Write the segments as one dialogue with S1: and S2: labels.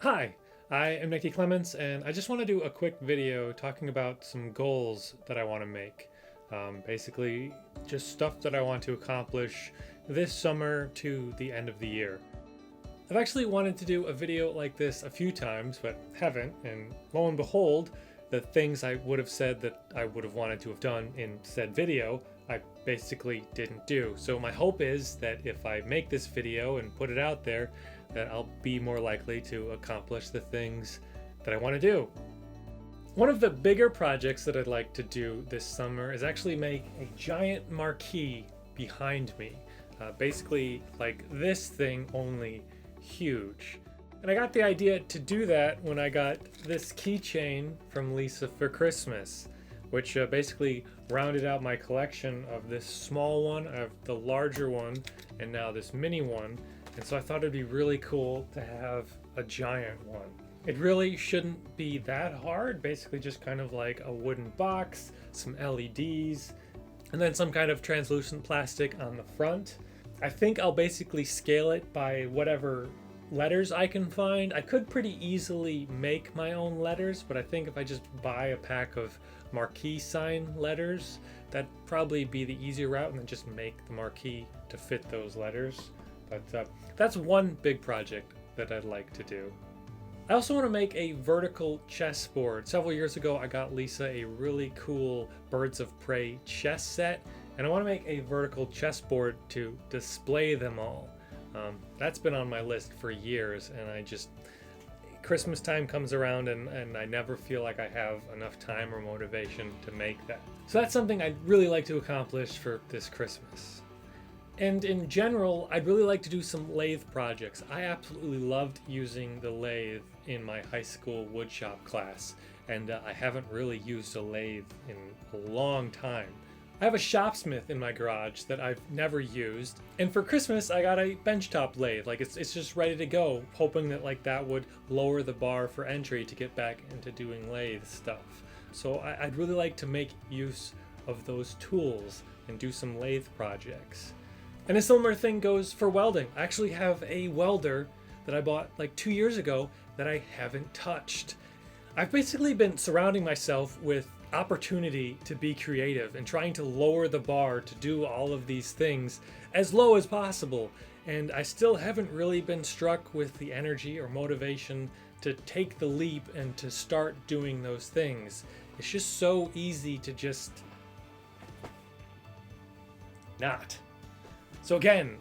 S1: Hi, I am Clements, and I just want to do a quick video talking about some goals that I want to make. Basically, just stuff that I want to accomplish this summer to the end of the year. I've actually wanted to do a video like this a few times, but haven't, and lo and behold, the things I would have said that I would have wanted to have done in said video, I basically didn't do. So my hope is that if I make this video and put it out there, that I'll be more likely to accomplish the things that I want to do. One of the bigger projects that I'd like to do this summer is actually make a giant marquee behind me. Basically like this thing, only huge. And I got the idea to do that when I got this keychain from Lisa for Christmas, which basically rounded out my collection of this small one, of the larger one, and now this mini one. And so I thought it'd be really cool to have a giant one. It really shouldn't be that hard, basically just kind of like a wooden box, some LEDs, and then some kind of translucent plastic on the front. I think I'll basically scale it by whatever letters I can find. I could pretty easily make my own letters, but I think if I just buy a pack of Marquee sign letters, that'd probably be the easier route, and then just make the marquee to fit those letters. But that's one big project that I'd like to do. I also want to make a vertical chessboard. Several years ago, I got Lisa a really cool Birds of Prey chess set, and I want to make a vertical chessboard to display them all. That's been on my list for years, and Christmas time comes around and I never feel like I have enough time or motivation to make that. So that's something I'd really like to accomplish for this Christmas. And in general, I'd really like to do some lathe projects. I absolutely loved using the lathe in my high school woodshop class, and I haven't really used a lathe in a long time. I have a shopsmith in my garage that I've never used, and for Christmas I got a benchtop lathe. Like it's just ready to go, hoping that that would lower the bar for entry to get back into doing lathe stuff. So I'd really like to make use of those tools and do some lathe projects. And a similar thing goes for welding. I actually have a welder that I bought 2 years ago that I haven't touched. I've basically been surrounding myself with opportunity to be creative and trying to lower the bar to do all of these things as low as possible. And I still haven't really been struck with the energy or motivation to take the leap and to start doing those things. It's just so easy to just not. So again,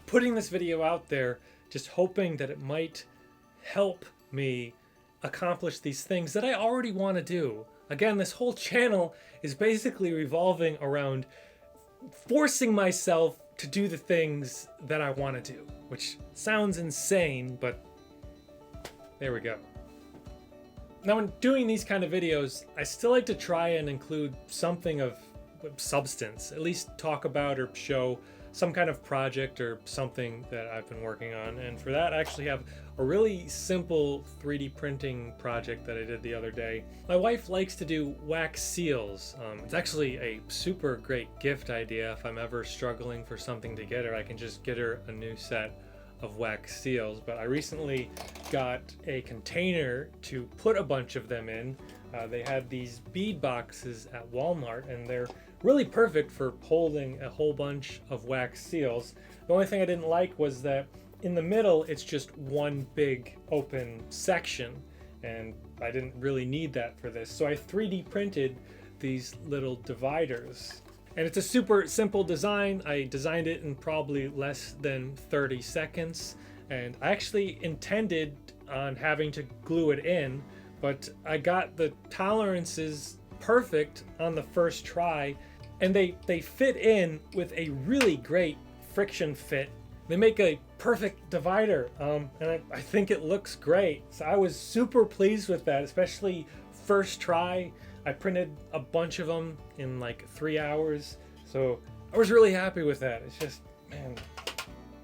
S1: putting this video out there, just hoping that it might help me accomplish these things that I already want to do. Again, this whole channel is basically revolving around forcing myself to do the things that I want to do, which sounds insane, but there we go. Now, when doing these kind of videos, I still like to try and include something of substance, at least talk about or show some kind of project or something that I've been working on. And for that, I actually have a really simple 3D printing project that I did the other day. My wife likes to do wax seals. It's actually a super great gift idea. If I'm ever struggling for something to get her, I can just get her a new set of wax seals. But I recently got a container to put a bunch of them in. They had these bead boxes at Walmart, and they're really perfect for holding a whole bunch of wax seals. The only thing I didn't like was that in the middle it's just one big open section, and I didn't really need that for this. So I 3D printed these little dividers. And it's a super simple design. I designed it in probably less than 30 seconds, and I actually intended on having to glue it in, but I got the tolerances perfect on the first try, and they fit in with a really great friction fit. They make a perfect divider, and I think it looks great. So I was super pleased with that, especially first try. I printed a bunch of them in 3 hours, so I was really happy with that. It's just, man,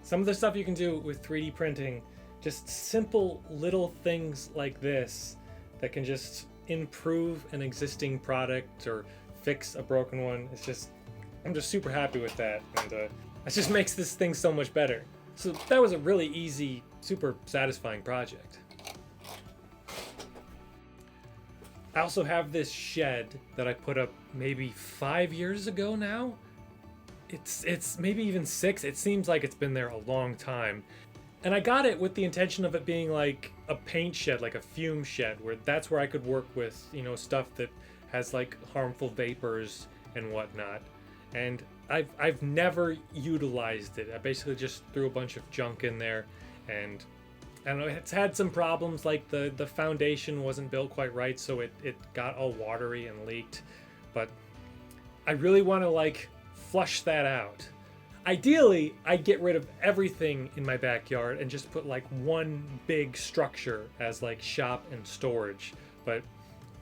S1: some of the stuff you can do with 3D printing, just simple little things like this that can just improve an existing product or fix a broken one. I'm just super happy with that, and it just makes this thing so much better. So that was a really easy, super satisfying project. I also have this shed that I put up maybe 5 years ago now. It's maybe even 6. It seems like it's been there a long time. And I got it with the intention of it being like a paint shed, like a fume shed, where that's where I could work with, stuff that has like harmful vapors and whatnot. And I've never utilized it. I basically just threw a bunch of junk in there, and I don't know, it's had some problems, like the foundation wasn't built quite right, so it got all watery and leaked. But I really want to like flush that out. Ideally, I'd get rid of everything in my backyard and just put like one big structure as like shop and storage. But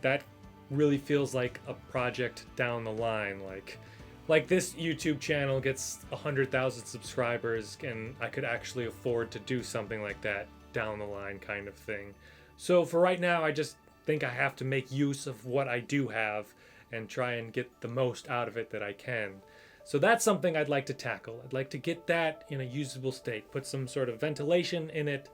S1: that really feels like a project down the line. Like this YouTube channel gets 100,000 subscribers and I could actually afford to do something like that down the line kind of thing. So for right now, I just think I have to make use of what I do have and try and get the most out of it that I can. So that's something I'd like to tackle. I'd like to get that in a usable state, put some sort of ventilation in it,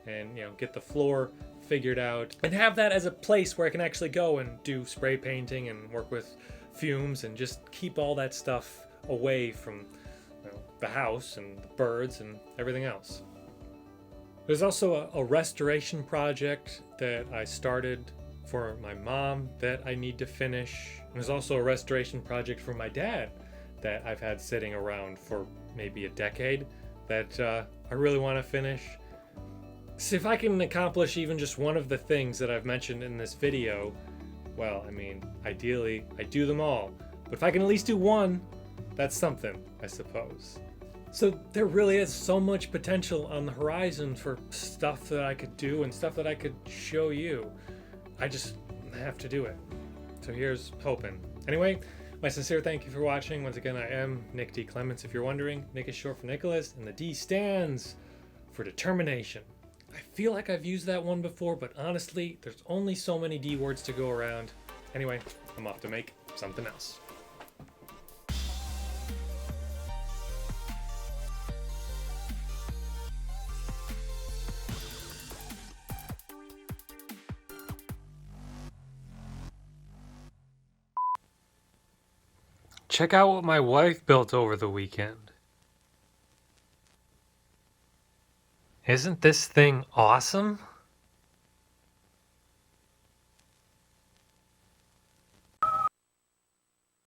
S1: and get the floor figured out, and have that as a place where I can actually go and do spray painting and work with fumes and just keep all that stuff away from the house and the birds and everything else. There's also a restoration project that I started for my mom that I need to finish. There's also a restoration project for my dad that I've had sitting around for maybe a decade that I really want to finish. So if I can accomplish even just one of the things that I've mentioned in this video, well, I mean, ideally, I do them all. But if I can at least do one, that's something, I suppose. So there really is so much potential on the horizon for stuff that I could do and stuff that I could show you. I just have to do it. So here's hoping. Anyway, my sincere thank you for watching. Once again, I am Nick D. Clements. If you're wondering, Nick is short for Nicholas, and the D stands for determination. I feel like I've used that one before, but honestly, there's only so many D words to go around. Anyway, I'm off to make something else. Check out what my wife built over the weekend. Isn't this thing awesome?